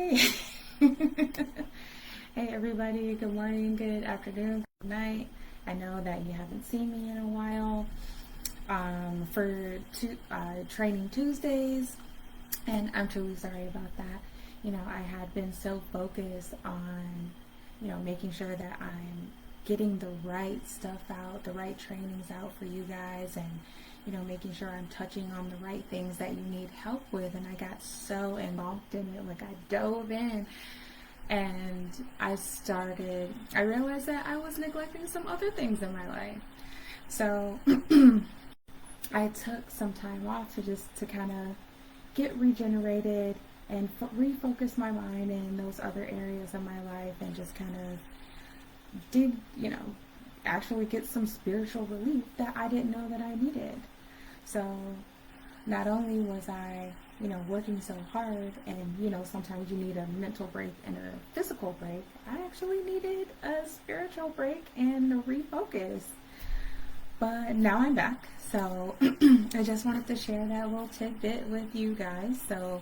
Hey! Hey everybody, good morning, good afternoon, good night. I know that you haven't seen me in a while for Training Tuesdays, and I'm truly sorry about that. I had been so focused on, making sure that I'm getting the right stuff out, the right trainings out for you guys, and making sure I'm touching on the right things that you need help with. And I got so involved in it, like I dove in, and I realized that I was neglecting some other things in my life. So I took some time off to kind of get regenerated and refocus my mind in those other areas of my life, and just kind of dig, actually get some spiritual relief that I didn't know that I needed. So not only was I, working so hard, and, sometimes you need a mental break and a physical break, I actually needed a spiritual break and a refocus. But now I'm back. So I just wanted to share that little tidbit with you guys. So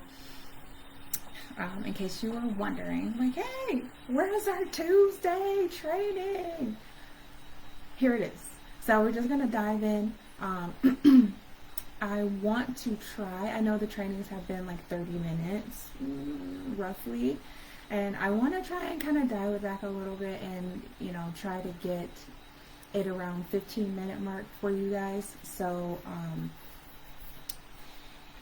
in case you were wondering, like, hey, where's our Tuesday training? Here it is. So we're just going to dive in. I want to try, I know the trainings have been like 30 minutes, roughly, and I want to try and kind of dial it back a little bit and, try to get it around 15-minute mark for you guys. So,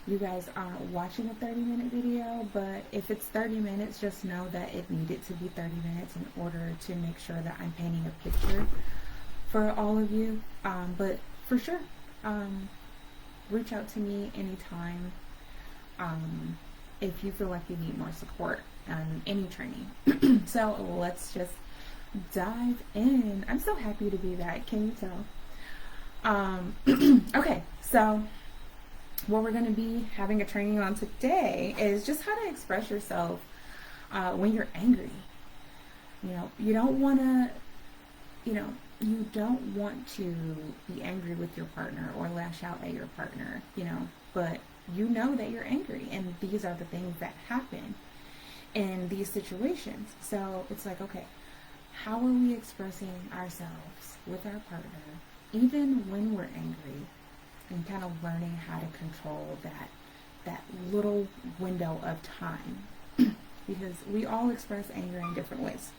you guys aren't watching a 30-minute video, but if it's 30 minutes, just know that it needed to be 30 minutes in order to make sure that I'm painting a picture for all of you. But for sure, reach out to me anytime if you feel like you need more support on any training. So let's just dive in. I'm so happy to be back. Can you tell? Okay, so what we're going to be having a training on today is just how to express yourself when you're angry. You don't want to, you don't want to be angry with your partner or lash out at your partner, but you know that you're angry, and these are the things that happen in these situations. So it's like, okay, how are we expressing ourselves with our partner, even when we're angry, and kind of learning how to control that little window of time, because we all express anger in different ways.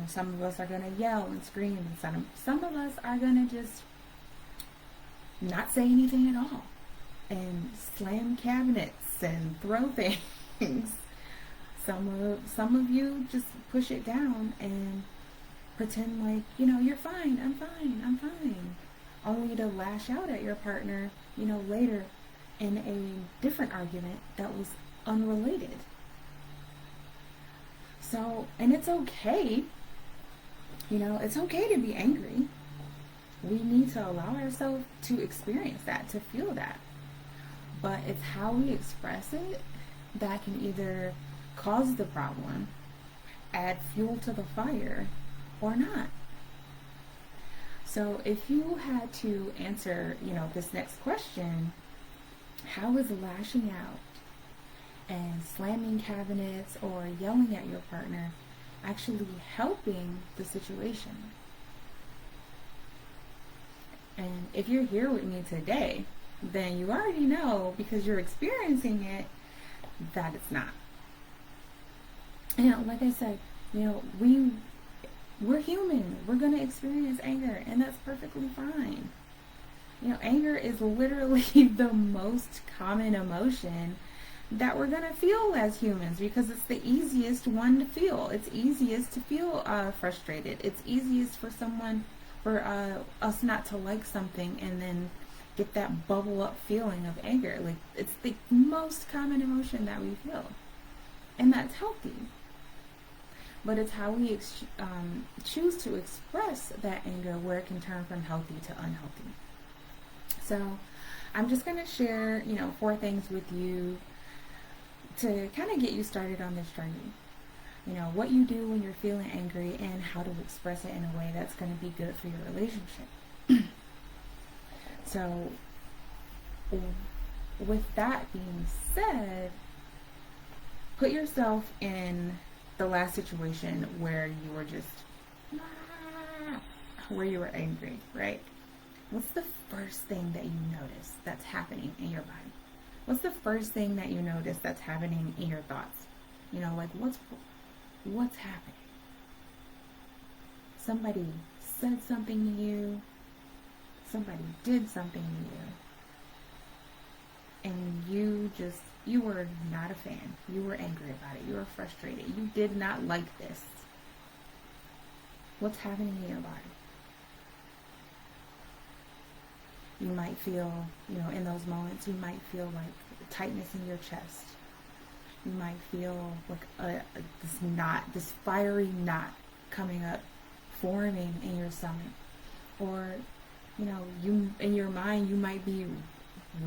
Some of us are going to yell and scream, and some of us are going to just not say anything at all and slam cabinets and throw things. Some of you just push it down and pretend like, you're fine, I'm fine, only to lash out at your partner, later in a different argument that was unrelated. So, and it's okay. It's okay to be angry. We need to allow ourselves to experience that, to feel that. But it's how we express it that can either cause the problem, add fuel to the fire, or not. So if you had to answer, this next question, how is lashing out and slamming cabinets or yelling at your partner actually helping the situation? And if you're here with me today, then you already know, because you're experiencing it, that it's not. Like I said, we're human. We're going to experience anger, and that's perfectly fine. Anger is literally the most common emotion that we're going to feel as humans, because it's the easiest one to feel. It's easiest to feel frustrated. It's easiest for us not to like something and then get that bubble up feeling of anger. Like, it's the most common emotion that we feel, and that's healthy. But it's how we choose to express that anger where it can turn from healthy to unhealthy. So I'm just going to share, 4 things with you to kind of get you started on this journey. What you do when you're feeling angry, and how to express it in a way that's going to be good for your relationship. So with that being said, put yourself in the last situation where you were just, where you were angry, right? What's the first thing that you notice that's happening in your body? What's the first thing that you notice that's happening in your thoughts? You know, like what's happening? Somebody said something to you. Somebody did something to you. And you were not a fan. You were angry about it. You were frustrated. You did not like this. What's happening in your body? You might feel, in those moments, you might feel like tightness in your chest. You might feel like this fiery knot coming up, forming in your stomach. Or, you in your mind, you might be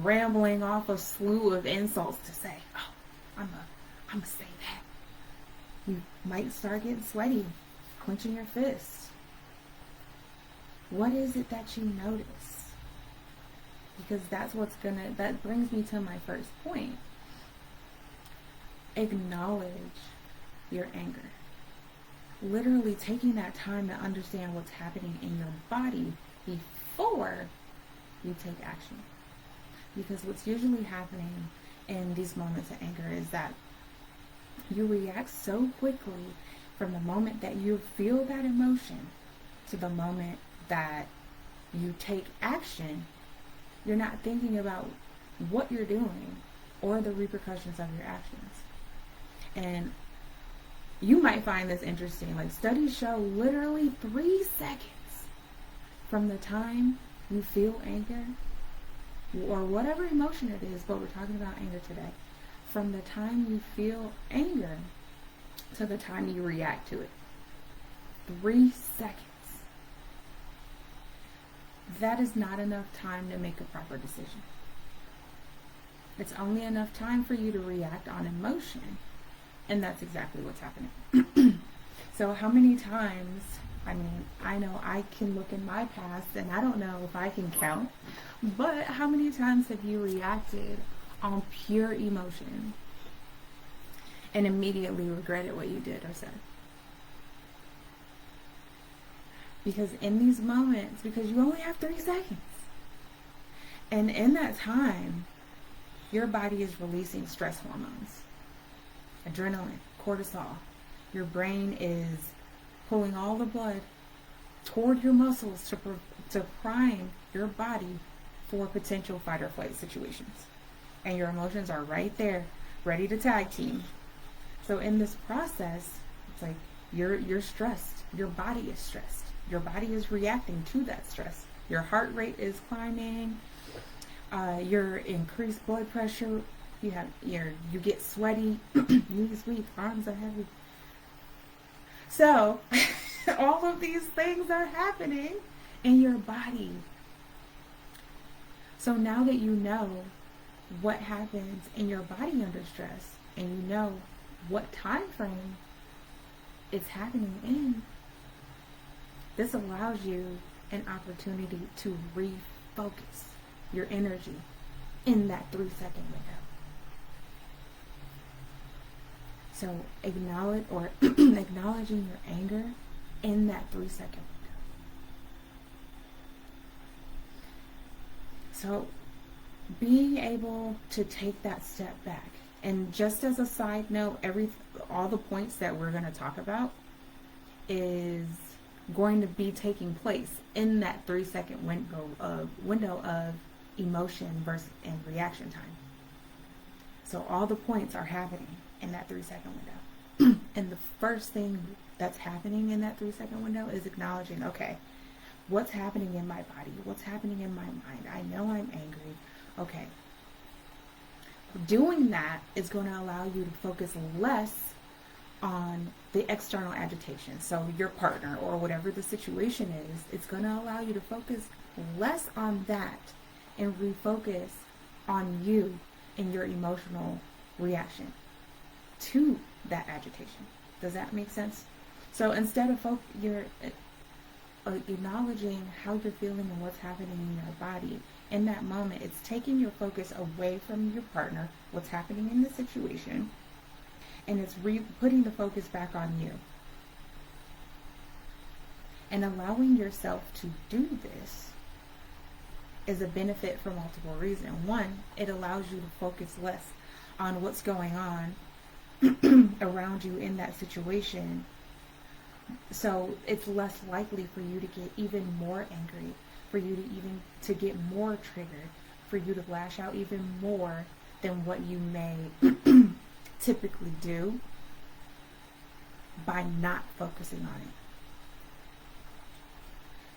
rambling off a slew of insults to say, oh, I'm gonna say that. You might start getting sweaty, clenching your fists. What is it that you notice? Because that brings me to my first point. Acknowledge your anger. Literally taking that time to understand what's happening in your body before you take action. Because what's usually happening in these moments of anger is that you react so quickly from the moment that you feel that emotion to the moment that you take action. You're not thinking about what you're doing or the repercussions of your actions. And you might find this interesting. Like, studies show literally 3 seconds from the time you feel anger or whatever emotion it is, but we're talking about anger today. From the time you feel anger to the time you react to it. 3 seconds. That is not enough time to make a proper decision. It's only enough time for you to react on emotion. And that's exactly what's happening. So how many times, I know I can look in my past and I don't know if I can count, but how many times have you reacted on pure emotion and immediately regretted what you did or said? Because in these moments, because you only have 3 seconds, and in that time, your body is releasing stress hormones, adrenaline, cortisol. Your brain is pulling all the blood toward your muscles to prime your body for potential fight or flight situations. And your emotions are right there, ready to tag team. So in this process, it's like you're stressed. Your body is stressed. Your body is reacting to that stress. Your heart rate is climbing. Your increased blood pressure. You get sweaty. Knees weak. Arms are heavy. So all of these things are happening in your body. So now that you know what happens in your body under stress, and you know what time frame it's happening in, this allows you an opportunity to refocus your energy in that 3-second window. So acknowledging your anger in that 3-second window. So being able to take that step back. And just as a side note, all the points that we're going to talk about is going to be taking place in that 3-second window of emotion versus and reaction time. So all the points are happening in that 3-second window. And the first thing that's happening in that 3-second window is acknowledging, okay, what's happening in my body? What's happening in my mind? I know I'm angry. Okay. Doing that is going to allow you to focus less on the external agitation. So your partner or whatever the situation is, it's going to allow you to focus less on that and refocus on you and your emotional reaction to that agitation. Does that make sense? So instead of you're acknowledging how you're feeling and what's happening in your body, in that moment, it's taking your focus away from your partner, what's happening in the situation, And it's putting the focus back on you. And allowing yourself to do this is a benefit for multiple reasons. One, it allows you to focus less on what's going on around you in that situation. So it's less likely for you to get even more angry, for you to get more triggered, for you to lash out even more than what you may typically do by not focusing on it.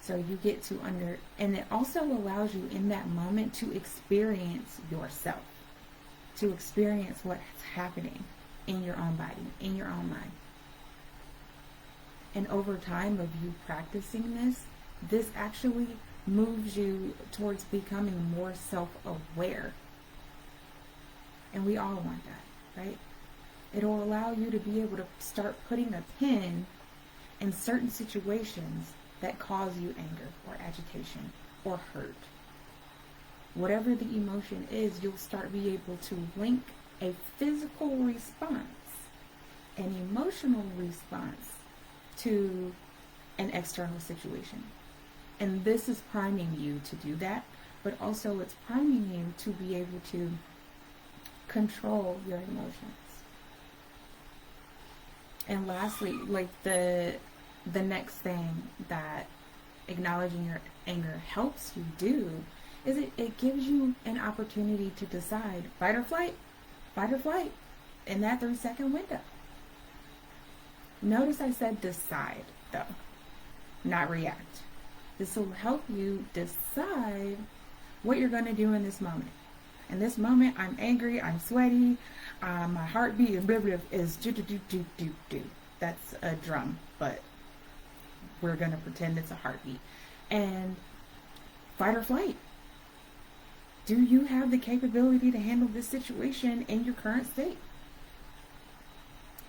So you get to and it also allows you in that moment to experience yourself, to experience what's happening in your own body, in your own mind. And over time of you practicing this actually moves you towards becoming more self-aware. And we all want that, right? It'll allow you to be able to start putting a pin in certain situations that cause you anger or agitation or hurt. Whatever the emotion is, you'll start be able to link a physical response, an emotional response to an external situation. And this is priming you to do that, but also it's priming you to be able to control your emotions. And lastly, like the next thing that acknowledging your anger helps you do is it gives you an opportunity to decide fight or flight in that 3-second window. Notice I said decide though, not react. This will help you decide what you're going to do in this moment. In this moment, I'm angry, I'm sweaty, my heartbeat is blah, blah, is do. That's a drum, but we're going to pretend it's a heartbeat. And fight or flight. Do you have the capability to handle this situation in your current state?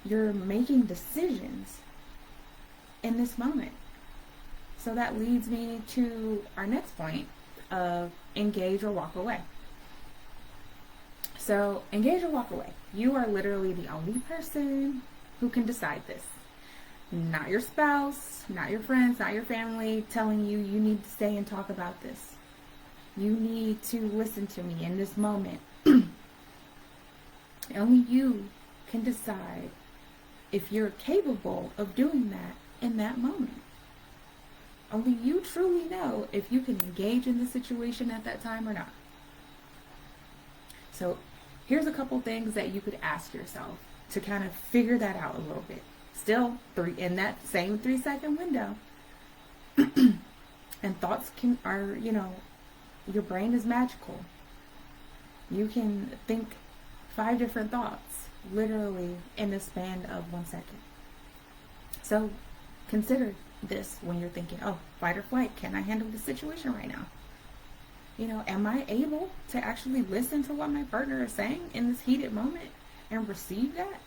You're making decisions in this moment. So that leads me to our next point of engage or walk away. So engage or walk away. You are literally the only person who can decide this. Not your spouse, not your friends, not your family telling you you need to stay and talk about this. You need to listen to me in this moment. Only you can decide if you're capable of doing that in that moment. Only you truly know if you can engage in the situation at that time or not. So here's a couple things that you could ask yourself to kind of figure that out a little bit. Still, in that same 3-second window. And thoughts are, your brain is magical. You can think 5 different thoughts, literally in the span of 1 second. So consider this when you're thinking, oh, fight or flight, can I handle the situation right now? Am I able to actually listen to what my partner is saying in this heated moment and receive that?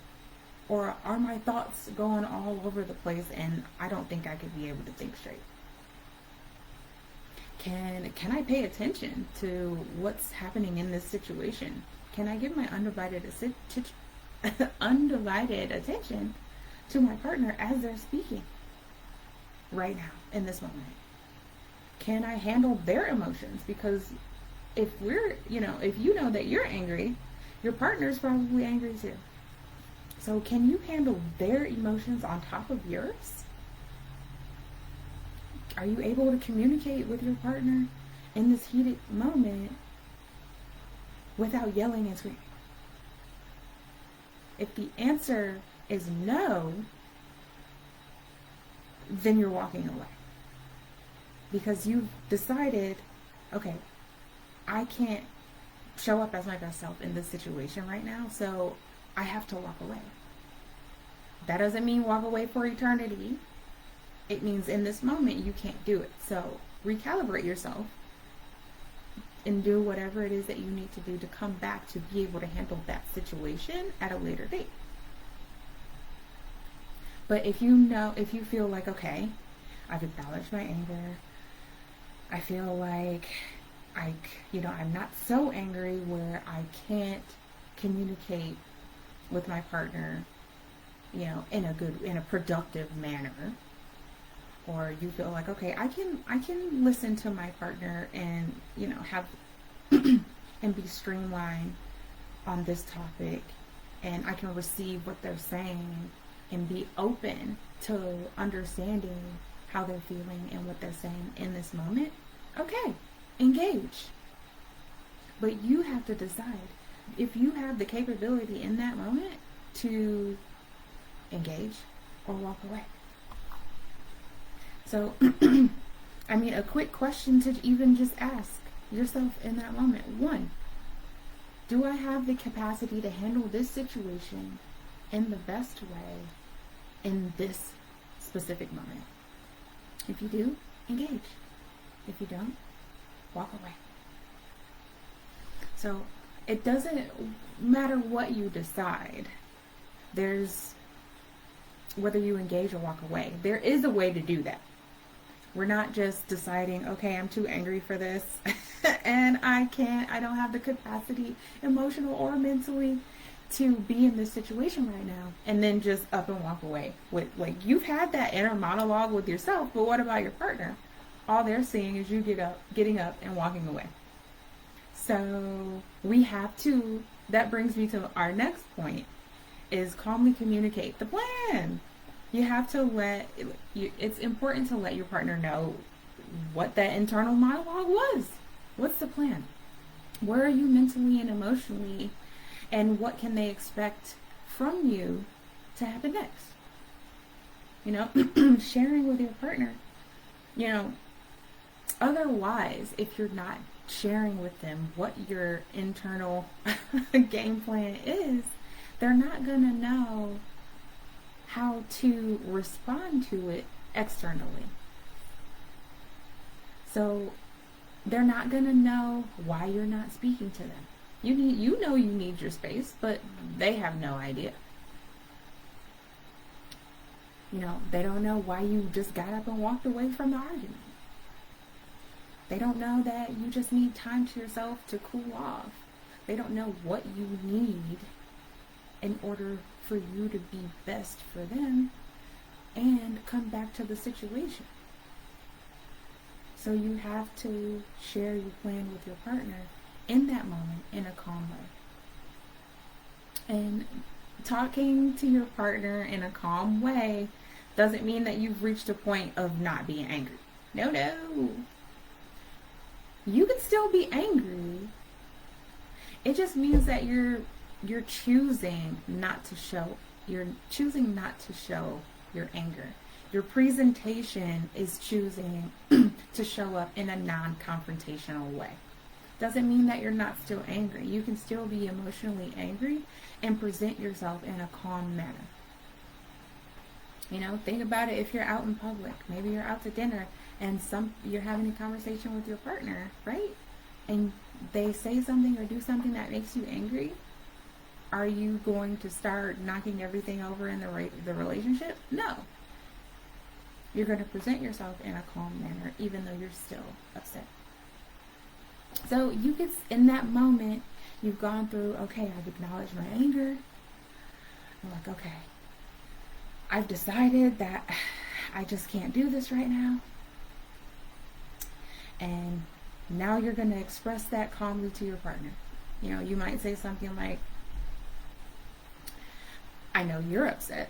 Or are my thoughts going all over the place and I don't think I could be able to think straight? Can I pay attention to what's happening in this situation? Can I give my undivided attention to my partner as they're speaking right now in this moment? Can I handle their emotions? Because if you know that you're angry, your partner's probably angry too. So can you handle their emotions on top of yours? Are you able to communicate with your partner in this heated moment without yelling and screaming? If the answer is no, then you're walking away. Because you've decided, okay, I can't show up as my best self in this situation right now, so I have to walk away. That doesn't mean walk away for eternity. It means in this moment you can't do it. So recalibrate yourself and do whatever it is that you need to do to come back to be able to handle that situation at a later date. But if you feel like, okay, I've acknowledged my anger, I feel like I'm not so angry where I can't communicate with my partner in a productive manner, or you feel like, okay, I can listen to my partner and, have and be streamlined on this topic, and I can receive what they're saying and be open to understanding how they're feeling and what they're saying in this moment, okay, engage. But you have to decide if you have the capability in that moment to engage or walk away. So, a quick question to even just ask yourself in that moment. One, do I have the capacity to handle this situation in the best way in this specific moment? If you do, engage. If you don't, walk away. So it doesn't matter what you decide. There's whether you engage or walk away. There is a way to do that. We're not just deciding, okay, I'm too angry for this and I don't have the capacity, emotional or mentally, to be in this situation right now, and then just up and walk away. You've had that inner monologue with yourself, but what about your partner? All they're seeing is you getting up and walking away. So we have to, that brings me to our next point, is calmly communicate the plan. You have to it's important to let your partner know what that internal monologue was. What's the plan? Where are you mentally and emotionally, and what can they expect from you to happen next? Sharing with your partner. Otherwise, if you're not sharing with them what your internal game plan is, they're not going to know how to respond to it externally. So they're not going to know why you're not speaking to them. You need your space, but they have no idea. They don't know why you just got up and walked away from the argument. They don't know that you just need time to yourself to cool off. They don't know what you need in order for you to be best for them and come back to the situation. So you have to share your plan with your partner in that moment in a calm way. And talking to your partner in a calm way doesn't mean that you've reached a point of not being angry. No. You can still be angry. It just means that you're choosing not to show. You're choosing not to show your anger. Your presentation is choosing to show up in a non-confrontational way. Doesn't mean that you're not still angry. You can still be emotionally angry and present yourself in a calm manner. Think about it if you're out in public. Maybe you're out to dinner and you're having a conversation with your partner, right? And they say something or do something that makes you angry. Are you going to start knocking everything over in the relationship? No. You're going to present yourself in a calm manner, even though you're still upset. So you get in that moment, you've gone through, okay, I've acknowledged my anger. I'm like, okay, I've decided that I just can't do this right now. And now you're going to express that calmly to your partner. You might say something like, I know you're upset.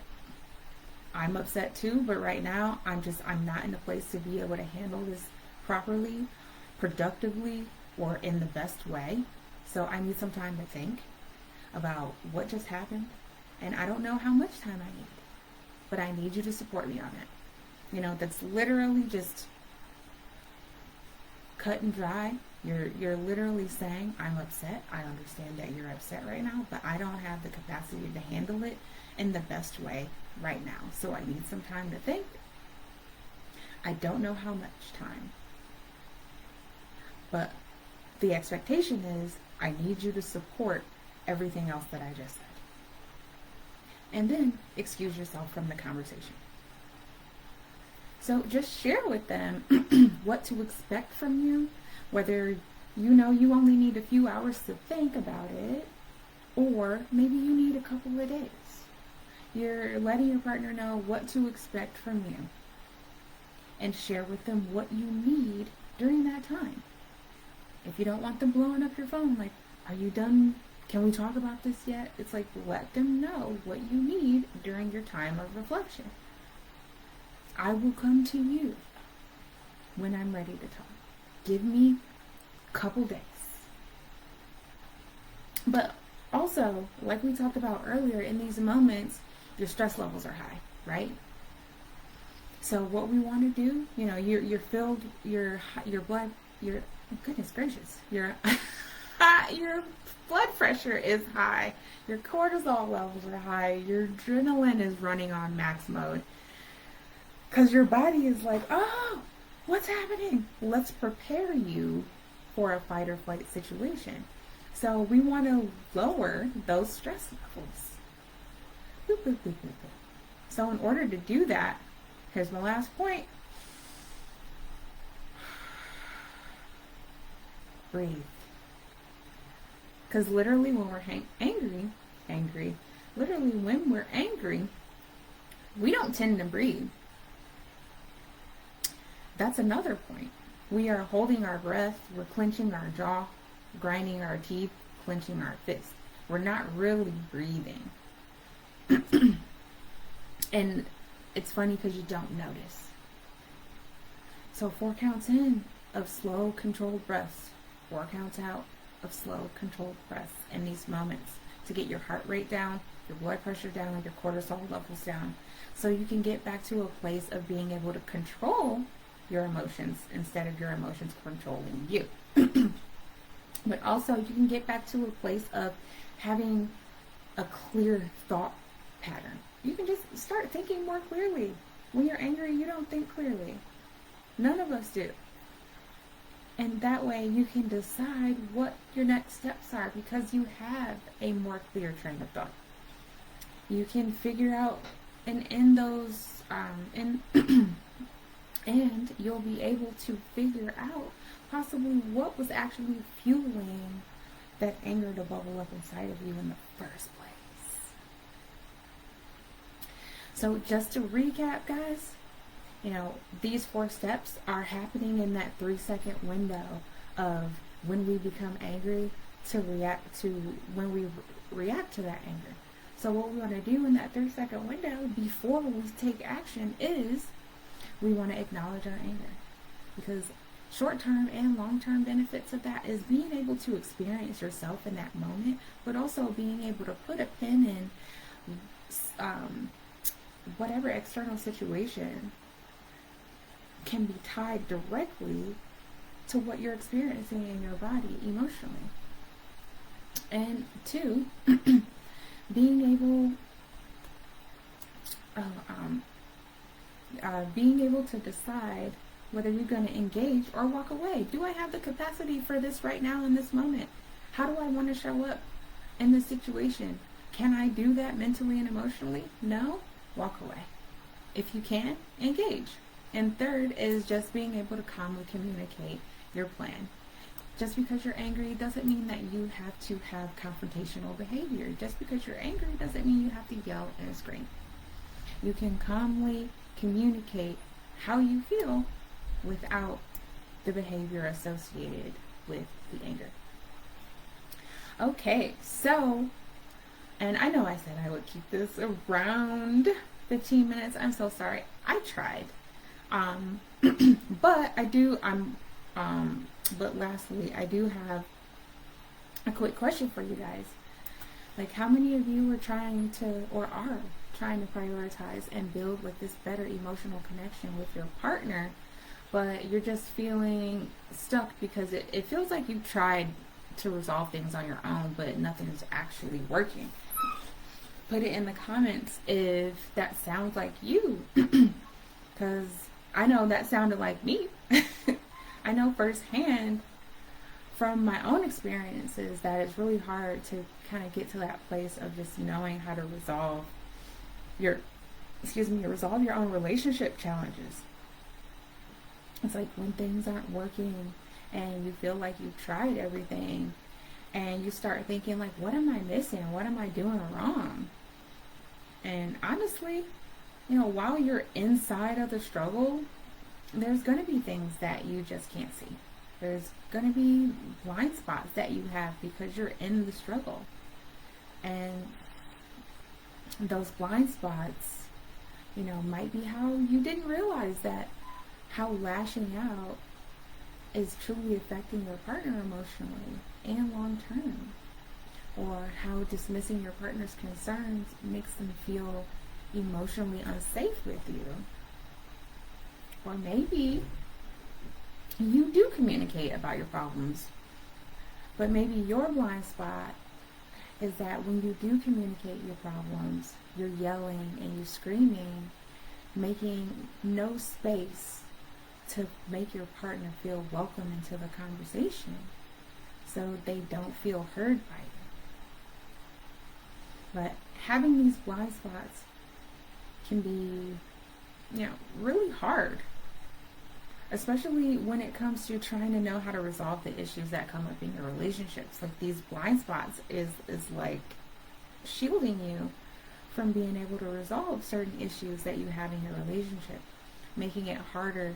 I'm upset too, but right now I'm not in a place to be able to handle this properly, productively, or in the best way. So I need some time to think about what just happened, and I don't know how much time I need, but I need you to support me on it. That's literally just cut and dry. You're literally saying, I'm upset. I understand that you're upset right now, but I don't have the capacity to handle it in the best way right now. So I need some time to think. I don't know how much time, but the expectation is I need you to support everything else that I just said. And then excuse yourself from the conversation. So just share with them what to expect from you, whether you only need a few hours to think about it, or maybe you need a couple of days. You're letting your partner know what to expect from you and share with them what you need during that time. If you don't want them blowing up your phone, like, are you done? Can we talk about this yet? It's like, let them know what you need during your time of reflection. I will come to you when I'm ready to talk. Give me a couple days. But also, like we talked about earlier, in these moments, your stress levels are high, right? So what we want to do, you're filled, your blood, your goodness gracious, your your blood pressure is high, your cortisol levels are high, your adrenaline is running on max mode, because your body is like, oh, what's happening? Let's prepare you for a fight or flight situation. So we want to lower those stress levels. Boop, boop, boop, boop, boop. So in order to do that, here's my last point. Breathe. Because literally when we're literally when we're angry, we don't tend to breathe. That's another point. We are holding our breath, we're clenching our jaw, grinding our teeth, clenching our fists. We're not really breathing. And it's funny because you don't notice. So 4 counts in of slow, controlled breaths. 4 counts out of slow, controlled breaths in these moments to get your heart rate down, your blood pressure down, and your cortisol levels down. So you can get back to a place of being able to control your emotions instead of your emotions controlling you. But also you can get back to a place of having a clear thought pattern. You can just start thinking more clearly. When you're angry, you don't think clearly. None of us do. And that way you can decide what your next steps are because you have a more clear train of thought. You can figure out and end those and you'll be able to figure out possibly what was actually fueling that anger to bubble up inside of you in the first place. So just to recap, guys, these 4 steps are happening in that 3-second window of when we become angry to react to when we react to that anger. So what we want to do in that 3-second window before we take action is we want to acknowledge our anger, because short-term and long-term benefits of that is being able to experience yourself in that moment, but also being able to put a pin in whatever external situation can be tied directly to what you're experiencing in your body emotionally. And 2, being able to decide whether you're going to engage or walk away. Do I have the capacity for this right now in this moment? How do I want to show up in this situation? Can I do that mentally and emotionally? No? Walk away. If you can, engage. And 3rd is just being able to calmly communicate your plan. Just because you're angry doesn't mean that you have to have confrontational behavior. Just because you're angry doesn't mean you have to yell and scream. You can calmly communicate how you feel without the behavior associated with the anger. Okay, so, and I know I said I would keep this around 15 minutes. I'm so sorry. I tried. But lastly, I do have a quick question for you guys. Like, how many of you are trying to prioritize and build like this better emotional connection with your partner, but you're just feeling stuck because it feels like you've tried to resolve things on your own, but nothing's actually working? Put it in the comments if that sounds like you, because I know that sounded like me. I know firsthand from my own experiences that it's really hard to kind of get to that place of just knowing how to resolve your own relationship challenges. It's like when things aren't working and you feel like you've tried everything and you start thinking like, what am I missing? What am I doing wrong? And honestly, while you're inside of the struggle, there's going to be things that you just can't see. There's going to be blind spots that you have because you're in the struggle. And those blind spots, might be how you didn't realize that how lashing out is truly affecting your partner emotionally and long term. Or how dismissing your partner's concerns makes them feel emotionally unsafe with you. Or maybe you do communicate about your problems, but maybe your blind spot is that when you do communicate your problems, you're yelling and you're screaming, making no space to make your partner feel welcome into the conversation so they don't feel heard by you. But having these blind spots can be, really hard, especially when it comes to trying to know how to resolve the issues that come up in your relationships. Like, these blind spots is like shielding you from being able to resolve certain issues that you have in your relationship, making it harder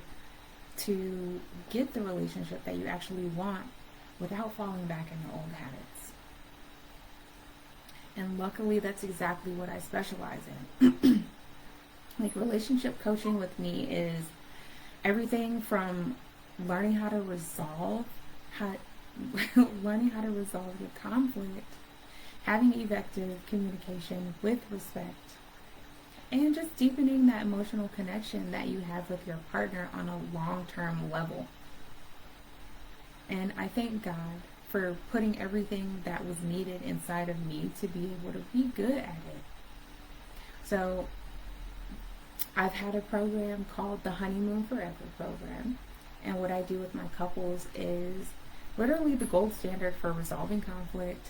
to get the relationship that you actually want without falling back into old habits. And luckily, that's exactly what I specialize in. Like, relationship coaching with me is everything from learning how to resolve your conflict, having effective communication with respect, and just deepening that emotional connection that you have with your partner on a long-term level. And I thank God for putting everything that was needed inside of me to be able to be good at it. So I've had a program called the Honeymoon Forever program. And what I do with my couples is literally the gold standard for resolving conflict,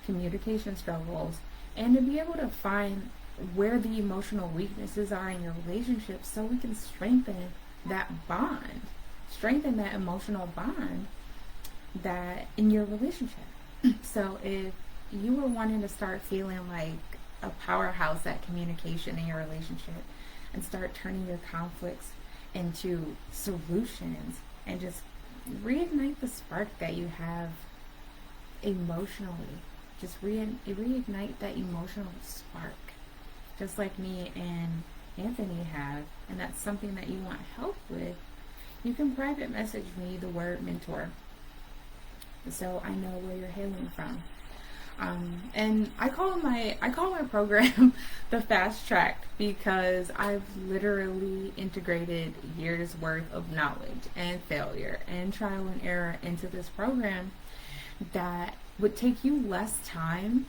communication struggles, and to be able to find where the emotional weaknesses are in your relationship so we can strengthen that bond, strengthen that emotional bond that in your relationship. So if you were wanting to start feeling like a powerhouse at communication in your relationship and start turning your conflicts into solutions and just reignite the spark that you have emotionally, just reignite that emotional spark, just like me and Anthony have, and that's something that you want help with, you can private message me the word mentor so I know where you're hailing from. And I call my program the fast track because I've literally integrated years worth of knowledge and failure and trial and error into this program that would take you less time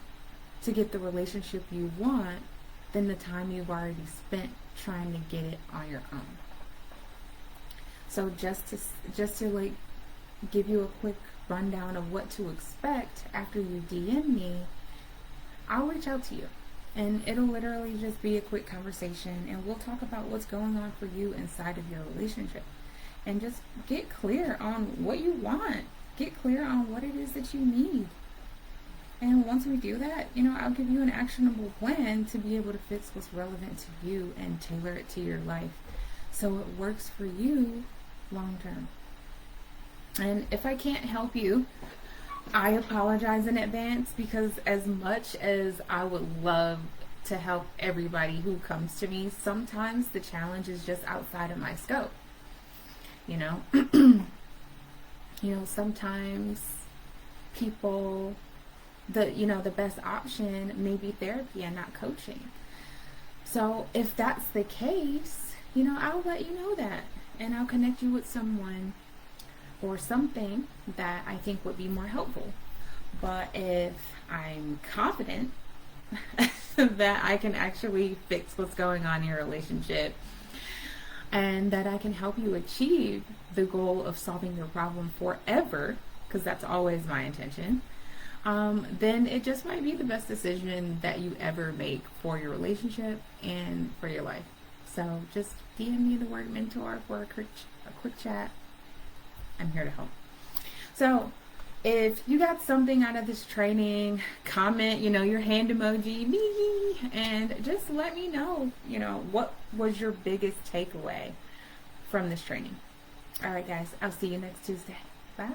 to get the relationship you want than the time you've already spent trying to get it on your own. So just to like give you a quick rundown of what to expect after you DM me, I'll reach out to you and it'll literally just be a quick conversation and we'll talk about what's going on for you inside of your relationship and just get clear on what you want, get clear on what it is that you need. And once we do that, I'll give you an actionable plan to be able to fix what's relevant to you and tailor it to your life so it works for you long term. And if I can't help you, I apologize in advance, because as much as I would love to help everybody who comes to me, sometimes the challenge is just outside of my scope. Sometimes people, the best option may be therapy and not coaching. So if that's the case, I'll let you know that, and I'll connect you with someone or something that I think would be more helpful. But if I'm confident that I can actually fix what's going on in your relationship and that I can help you achieve the goal of solving your problem forever, because that's always my intention, then it just might be the best decision that you ever make for your relationship and for your life. So just DM me the word mentor for a quick chat. I'm here to help. So If you got something out of this training, comment, your hand emoji, me, and just let me know, what was your biggest takeaway from this training. All right, guys, I'll see you next Tuesday. Bye.